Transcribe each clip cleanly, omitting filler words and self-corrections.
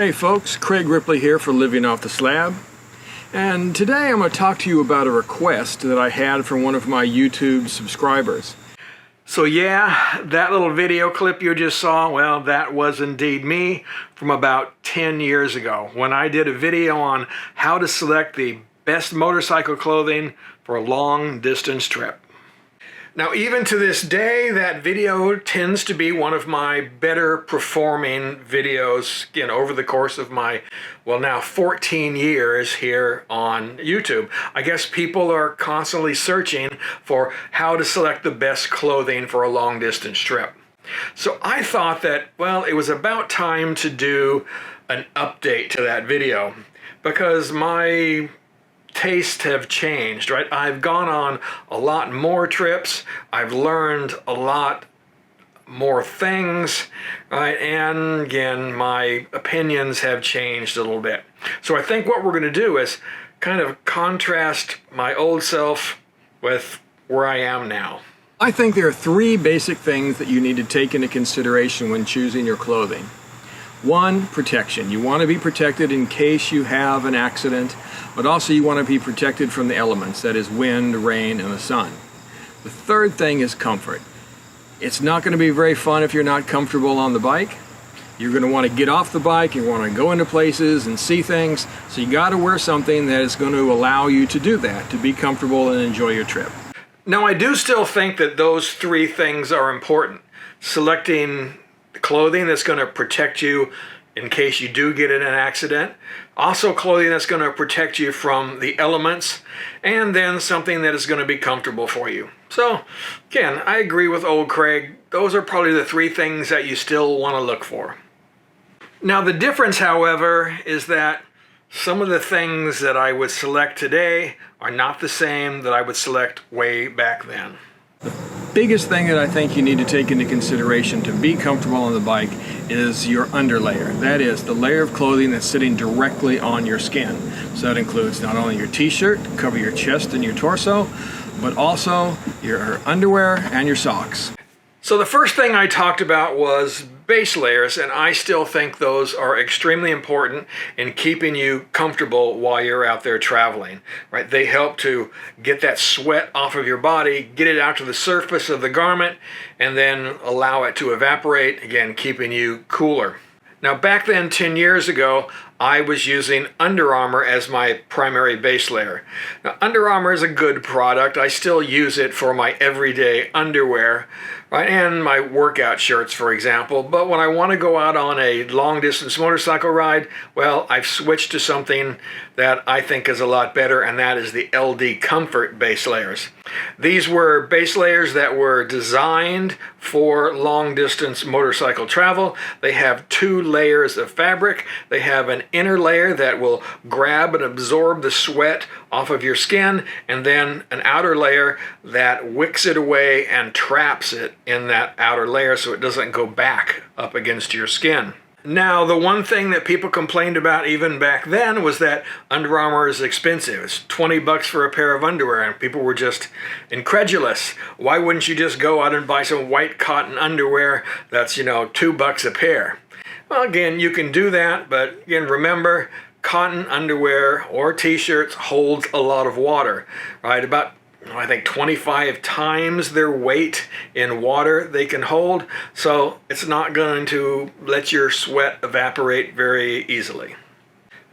Hey folks, Craig Ripley here for Living Off the Slab. And today I'm going to talk to you about a request that I had from one of my YouTube subscribers. So yeah, that little video clip you just saw, well, that was indeed me from about 10 years ago when I did a video on how to select the best motorcycle clothing for a long distance trip. Now, even to this day, that video tends to be one of my better performing videos, again, over the course of my, well, now 14 years here on YouTube. I guess people are constantly searching for how to select the best clothing for a long distance trip. So I thought that, well, it was about time to do an update to that video because my tastes have changed, right? I've gone on a lot more trips. I've learned a lot more things, right? And again, my opinions have changed a little bit. So I think what we're going to do is kind of contrast my old self with where I am now. I think there are three basic things that you need to take into consideration when choosing your clothing. One, protection. You want to be protected in case you have an accident, but also you want to be protected from the elements, that is wind, rain, and the sun. The third thing is comfort. It's not going to be very fun if you're not comfortable on the bike. You're going to want to get off the bike, you want to go into places and see things, so you got to wear something that is going to allow you to do that, to be comfortable and enjoy your trip. Now, I do still think that those three things are important. Selecting clothing that's going to protect you in case you do get in an accident. Also clothing that's going to protect you from the elements. And then something that is going to be comfortable for you. So, again, I agree with old Craig. Those are probably the three things that you still want to look for. Now, the difference, however, is that some of the things that I would select today are not the same that I would select way back then. Biggest thing that I think you need to take into consideration to be comfortable on the bike is your underlayer. That is the layer of clothing that's sitting directly on your skin. So that includes not only your t-shirt to cover your chest and your torso, but also your underwear and your socks. So the first thing I talked about was base layers, and I still think those are extremely important in keeping you comfortable while you're out there traveling, right? They help to get that sweat off of your body, get it out to the surface of the garment, and then allow it to evaporate, again, keeping you cooler. Now, back then, 10 years ago, I was using Under Armour as my primary base layer. Now, Under Armour is a good product. I still use it for my everyday underwear, right, and my workout shirts, for example. But when I want to go out on a long-distance motorcycle ride, well, I've switched to something that I think is a lot better, and that is the LD Comfort base layers. These were base layers that were designed for long-distance motorcycle travel. They have two layers of fabric. They have an inner layer that will grab and absorb the sweat off of your skin, and then an outer layer that wicks it away and traps it in that outer layer so it doesn't go back up against your skin. Now, the one thing that people complained about even back then was that Under Armour is expensive. It's 20 bucks for a pair of underwear, and people were just incredulous. Why wouldn't you just go out and buy some white cotton underwear that's, $2 a pair? Well, again, you can do that, but again, remember, cotton underwear or t-shirts holds a lot of water, right? About, I think, 25 times their weight in water they can hold, so it's not going to let your sweat evaporate very easily.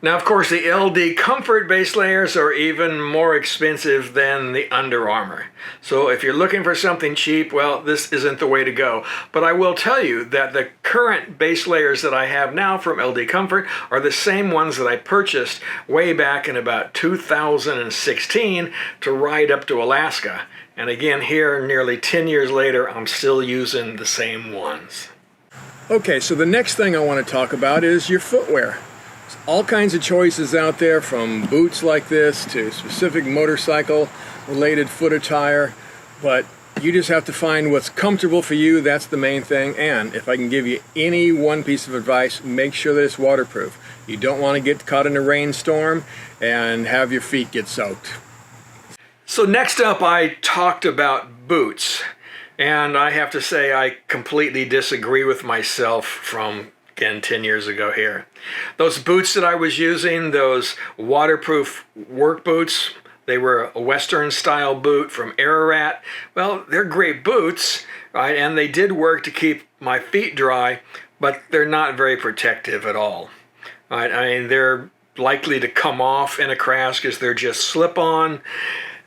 Now, of course, the LD Comfort base layers are even more expensive than the Under Armour. So if you're looking for something cheap, well, this isn't the way to go. But I will tell you that the current base layers that I have now from LD Comfort are the same ones that I purchased way back in about 2016 to ride up to Alaska. And again, here, nearly 10 years later, I'm still using the same ones. Okay, so the next thing I want to talk about is your footwear. All kinds of choices out there, from boots like this to specific motorcycle related foot attire, but you just have to find what's comfortable for you. That's the main thing. And if I can give you any one piece of advice, make sure that it's waterproof. You don't want to get caught in a rainstorm and have your feet get soaked. So next up, I talked about boots, and I have to say I completely disagree with myself from again 10 years ago here. Those boots that I was using, those waterproof work boots, they were a Western style boot from AEROSTICH. Well, they're great boots, right? And they did work to keep my feet dry, but they're not very protective at all. Right? I mean, they're likely to come off in a crash because they're just slip-on,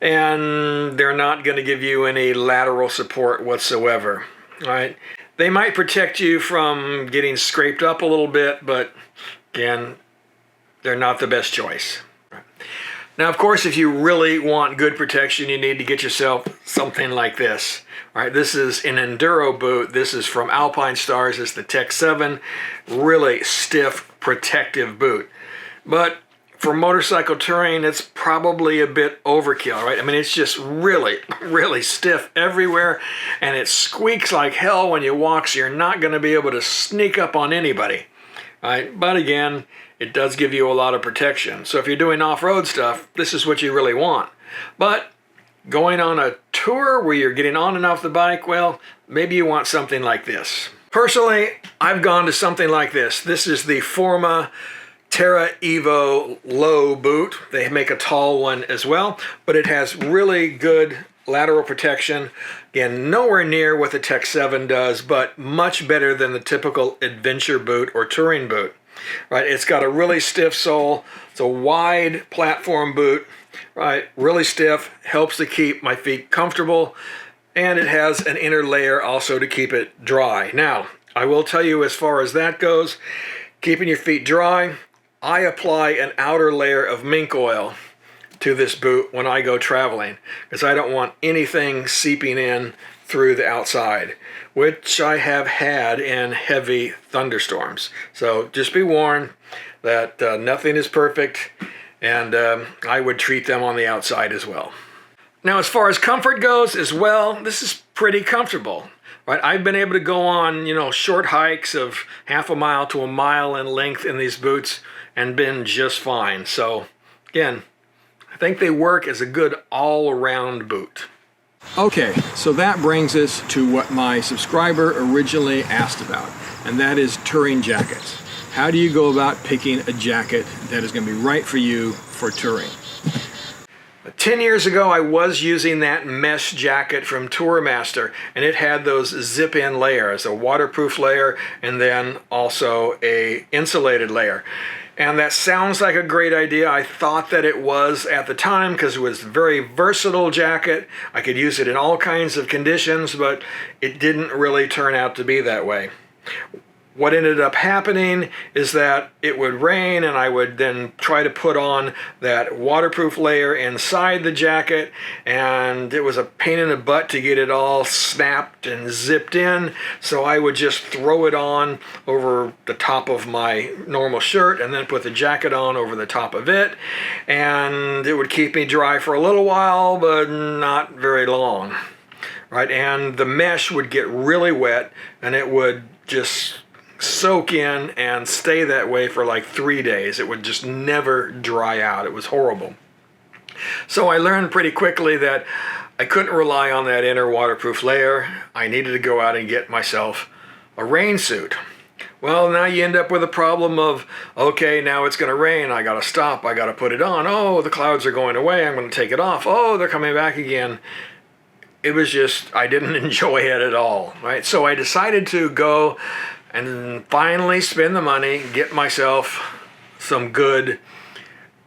and they're not going to give you any lateral support whatsoever. Right? They might protect you from getting scraped up a little bit, but again, they're not the best choice. Now, of course, if you really want good protection, you need to get yourself something like this. All right, this is an enduro boot. This is from Alpine Stars. It's the Tech 7. Really stiff, protective boot. But for motorcycle touring, it's probably a bit overkill, right? I mean, it's just really, really stiff everywhere, and it squeaks like hell when you walk, so you're not going to be able to sneak up on anybody. Right? But again, it does give you a lot of protection. So if you're doing off-road stuff, this is what you really want. But going on a tour where you're getting on and off the bike, well, maybe you want something like this. Personally, I've gone to something like this. This is the Forma Terra Evo low boot. They make a tall one as well, but it has really good lateral protection. Again, nowhere near what the Tech 7 does, but much better than the typical adventure boot or touring boot. Right? It's got a really stiff sole. It's a wide platform boot. Right? Really stiff, helps to keep my feet comfortable, and it has an inner layer also to keep it dry. Now, I will tell you, as far as that goes, keeping your feet dry, I apply an outer layer of mink oil to this boot when I go traveling, because I don't want anything seeping in through the outside, which I have had in heavy thunderstorms. So just be warned that nothing is perfect, and I would treat them on the outside as well. Now, as far as comfort goes as well, this is pretty comfortable. Right? I've been able to go on, short hikes of half a mile to a mile in length in these boots and been just fine. So again, I think they work as a good all-around boot. Okay, so that brings us to what my subscriber originally asked about, and that is touring jackets. How do you go about picking a jacket that is going to be right for you for touring? 10 years ago, I was using that mesh jacket from Tourmaster, and it had those zip-in layers, a waterproof layer, and then also a insulated layer. And that sounds like a great idea. I thought that it was at the time because it was a very versatile jacket. I could use it in all kinds of conditions, but it didn't really turn out to be that way. What ended up happening is that it would rain, and I would then try to put on that waterproof layer inside the jacket, and it was a pain in the butt to get it all snapped and zipped in, so I would just throw it on over the top of my normal shirt and then put the jacket on over the top of it, and it would keep me dry for a little while, but not very long. Right? And the mesh would get really wet, and it would just soak in and stay that way for like 3 days. It would just never dry out. It was horrible. So I learned pretty quickly that I couldn't rely on that inner waterproof layer. I needed to go out and get myself a rain suit. Well, now you end up with a problem of, okay, now it's going to rain. I got to stop. I got to put it on. Oh, the clouds are going away. I'm going to take it off. Oh, they're coming back again. It was just, I didn't enjoy it at all. Right? So I decided to go and finally spend the money, get myself some good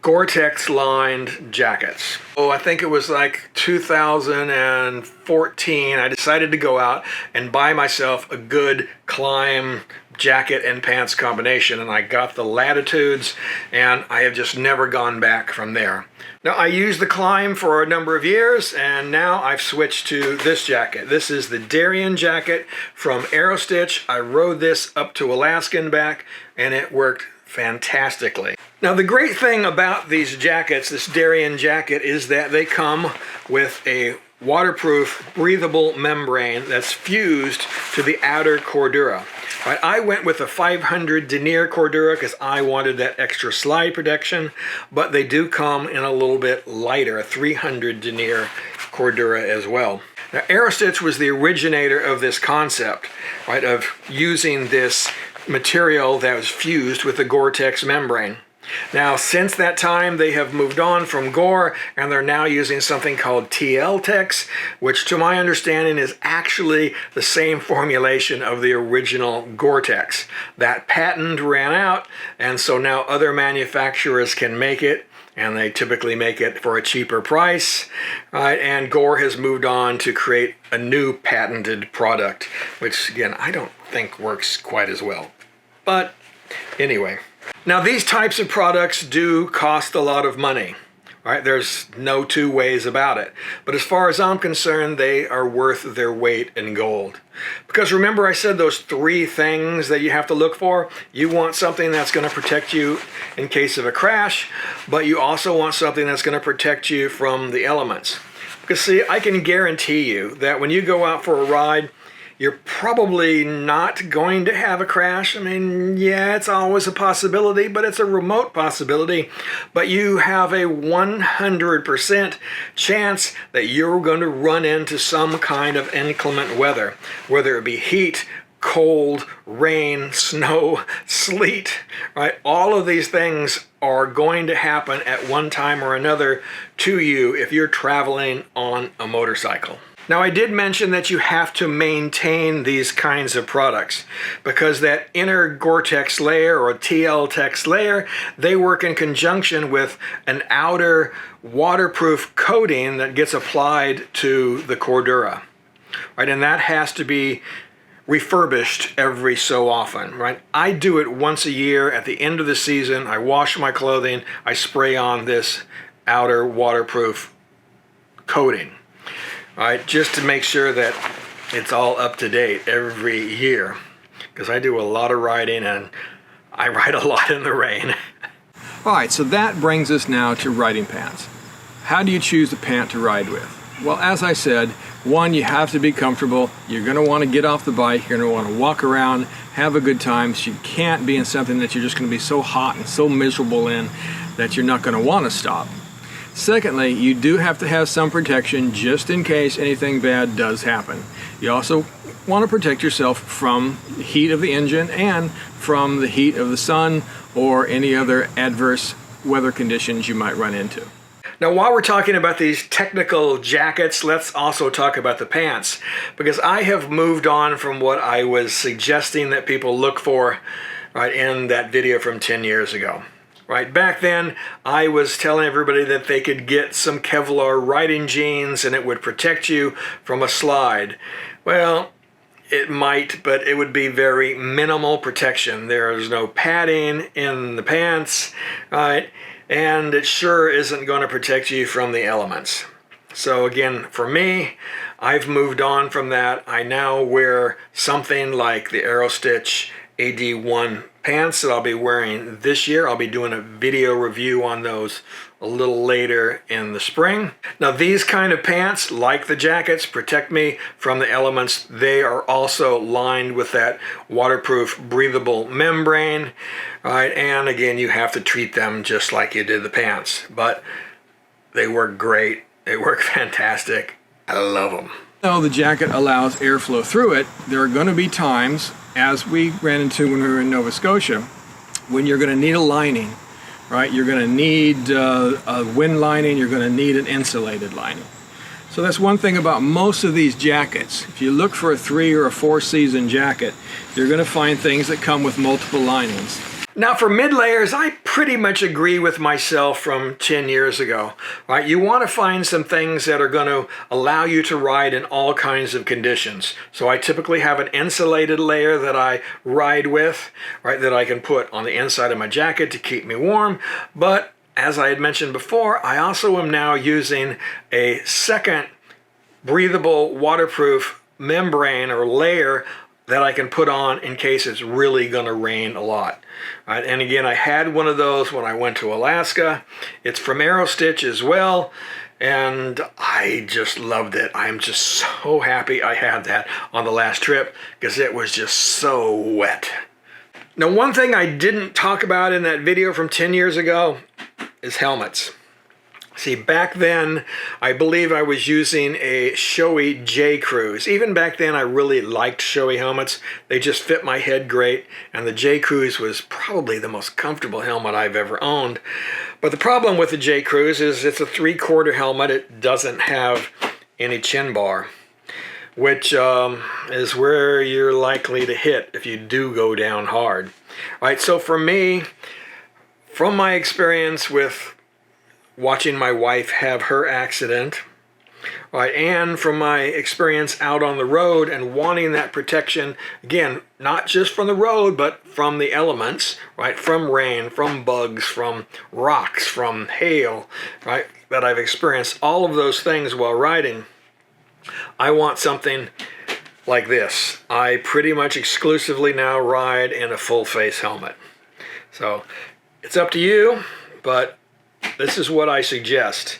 Gore-Tex lined jackets. Oh, I think it was like 2014, I decided to go out and buy myself a good climb jacket and pants combination, and I got the Latitudes, and I have just never gone back from there. Now, I used the Climb for a number of years, and now I've switched to this jacket. This is the Darien jacket from AEROSTICH. I rode this up to Alaska and back, and it worked fantastically. Now, the great thing about these jackets, this Darien jacket, is that they come with a waterproof, breathable membrane that's fused to the outer cordura. Right, I went with a 500 denier cordura because I wanted that extra slide protection, but they do come in a little bit lighter, a 300 denier cordura as well. Now, AEROSTICH was the originator of this concept, right, of using this material that was fused with the Gore-Tex membrane. Now, since that time, they have moved on from Gore, and they're now using something called TL-Tex, which to my understanding is actually the same formulation of the original Gore-Tex. That patent ran out, and so now other manufacturers can make it, and they typically make it for a cheaper price, right? And Gore has moved on to create a new patented product, which again, I don't think works quite as well. But anyway. Now, these types of products do cost a lot of money, right? There's no two ways about it. But as far as I'm concerned, they are worth their weight in gold. Because remember I said those 3 things that you have to look for? You want something that's going to protect you in case of a crash, but you also want something that's going to protect you from the elements. Because see, I can guarantee you that when you go out for a ride, you're probably not going to have a crash. I mean, yeah, it's always a possibility, but it's a remote possibility. But you have a 100% chance that you're going to run into some kind of inclement weather, whether it be heat, cold, rain, snow, sleet, right? All of these things are going to happen at one time or another to you if you're traveling on a motorcycle. Now, I did mention that you have to maintain these kinds of products because that inner Gore-Tex layer or TL-Tex layer, they work in conjunction with an outer waterproof coating that gets applied to the Cordura, right? And that has to be refurbished every so often, right? I do it once a year at the end of the season. I wash my clothing, I spray on this outer waterproof coating. All right, just to make sure that it's all up to date every year, because I do a lot of riding and I ride a lot in the rain. All right, so that brings us now to riding pants. How do you choose a pant to ride with? Well, as I said, one, you have to be comfortable. You're going to want to get off the bike. You're going to want to walk around, have a good time. So you can't be in something that you're just going to be so hot and so miserable in that you're not going to want to stop. Secondly, you do have to have some protection just in case anything bad does happen. You also want to protect yourself from the heat of the engine and from the heat of the sun or any other adverse weather conditions you might run into. Now, while we're talking about these technical jackets, let's also talk about the pants, because I have moved on from what I was suggesting that people look for right in that video from 10 years ago. Right, back then, I was telling everybody that they could get some Kevlar riding jeans and it would protect you from a slide. Well, it might, but it would be very minimal protection. There's no padding in the pants, right? And it sure isn't going to protect you from the elements. So again, for me, I've moved on from that. I now wear something like the AEROSTICH AD1 pants that I'll be wearing this year. I'll be doing a video review on those a little later in the spring. Now, these kind of pants, like the jackets, protect me from the elements. They are also lined with that waterproof breathable membrane, right? And again, you have to treat them just like you did the pants, but they work great. They work fantastic. I love them. Though the jacket allows airflow through it, there are going to be times, as we ran into when we were in Nova Scotia, when you're going to need a lining, right? You're going to need a wind lining, you're going to need an insulated lining. So that's one thing about most of these jackets. If you look for a 3 or a 4 season jacket, you're going to find things that come with multiple linings. Now, for mid-layers, I pretty much agree with myself from 10 years ago, right? You want to find some things that are going to allow you to ride in all kinds of conditions. So I typically have an insulated layer that I ride with, right, that I can put on the inside of my jacket to keep me warm. But as I had mentioned before, I also am now using a second breathable waterproof membrane or layer that I can put on in case it's really going to rain a lot. Right? And again, I had one of those when I went to Alaska. It's from AEROSTICH as well, and I just loved it. I'm just so happy I had that on the last trip because it was just so wet. Now, one thing I didn't talk about in that video from 10 years ago is helmets. See, back then, I believe I was using a Shoei J Cruise. Even back then, I really liked Shoei helmets. They just fit my head great, and the J Cruise was probably the most comfortable helmet I've ever owned. But the problem with the J Cruise is it's a 3/4 helmet. It doesn't have any chin bar, which is where you're likely to hit if you do go down hard. All right, so for me, from my experience with watching my wife have her accident, right, and from my experience out on the road and wanting that protection, again, not just from the road, but from the elements, right, from rain, from bugs, from rocks, from hail, right, that I've experienced, all of those things while riding, I want something like this. I pretty much exclusively now ride in a full face helmet. So it's up to you, but this is what I suggest.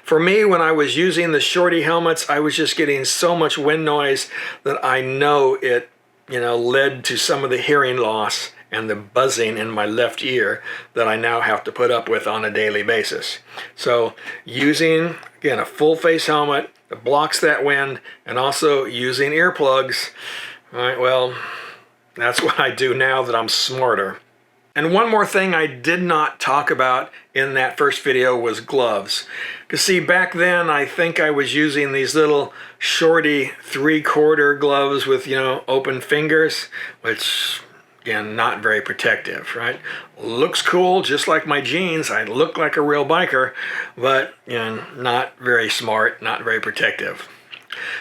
For me, when I was using the shorty helmets, I was just getting so much wind noise that I know it, led to some of the hearing loss and the buzzing in my left ear that I now have to put up with on a daily basis. So using, again, a full face helmet that blocks that wind and also using earplugs, all right, well, that's what I do now that I'm smarter. And one more thing I did not talk about in that first video was gloves. Because see, back then I think I was using these little shorty 3/4 gloves with, open fingers, which, again, not very protective, right? Looks cool, just like my jeans. I look like a real biker, but, not very smart, not very protective.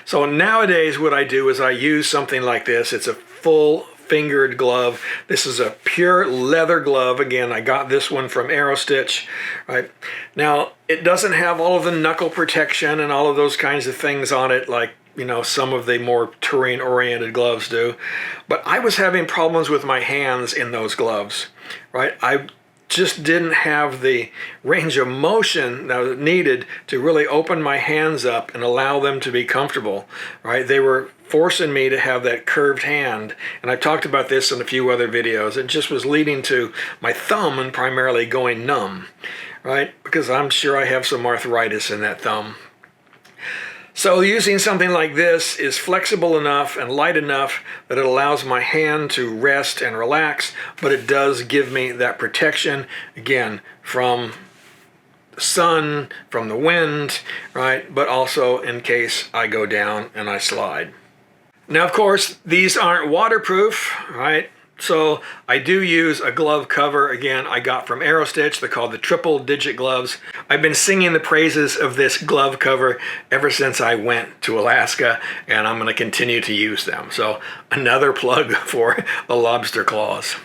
So nowadays what I do is I use something like this. It's a full fingered glove. This is a pure leather glove. Again, I got this one from AEROSTICH, right? Now, it doesn't have all of the knuckle protection and all of those kinds of things on it like, some of the more touring-oriented gloves do. But I was having problems with my hands in those gloves, right? I just didn't have the range of motion that was needed to really open my hands up and allow them to be comfortable, right? They were forcing me to have that curved hand, and I've talked about this in a few other videos. It just was leading to my thumb and primarily going numb, right? Because I'm sure I have some arthritis in that thumb. So using something like this is flexible enough and light enough that it allows my hand to rest and relax, but it does give me that protection, again, from the sun, from the wind, right? But also in case I go down and I slide. Now, of course, these aren't waterproof, right? So I do use a glove cover, again, I got from AEROSTICH. They're called the triple digit gloves. I've been singing the praises of this glove cover ever since I went to Alaska, and I'm going to continue to use them. So another plug for the lobster claws.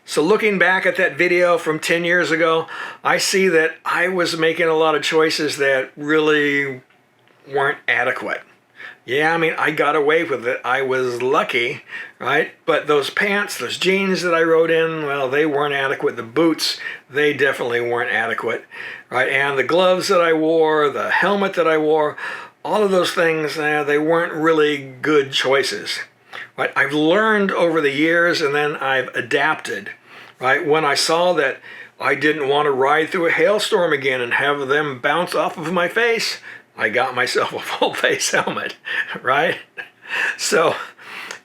So looking back at that video from 10 years ago, I see that I was making a lot of choices that really weren't adequate. Yeah, I mean, I got away with it. I was lucky, right? But those pants, those jeans that I rode in, well, they weren't adequate. The boots, they definitely weren't adequate, right? And the gloves that I wore, the helmet that I wore, all of those things, they weren't really good choices, right? I've learned over the years, and then I've adapted, right? When I saw that I didn't want to ride through a hailstorm again and have them bounce off of my face, I got myself a full face helmet, right? So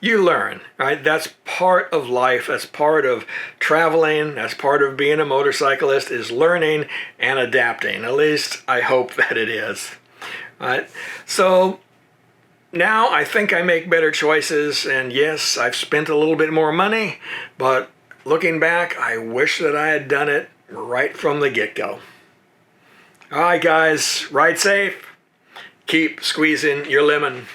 you learn, right? That's part of life. That's part of traveling. That's part of being a motorcyclist, is learning and adapting. At least I hope that it is, right? So now I think I make better choices, and yes, I've spent a little bit more money, but looking back, I wish that I had done it right from the get-go. All right, guys, ride safe. Keep squeezing your lemon.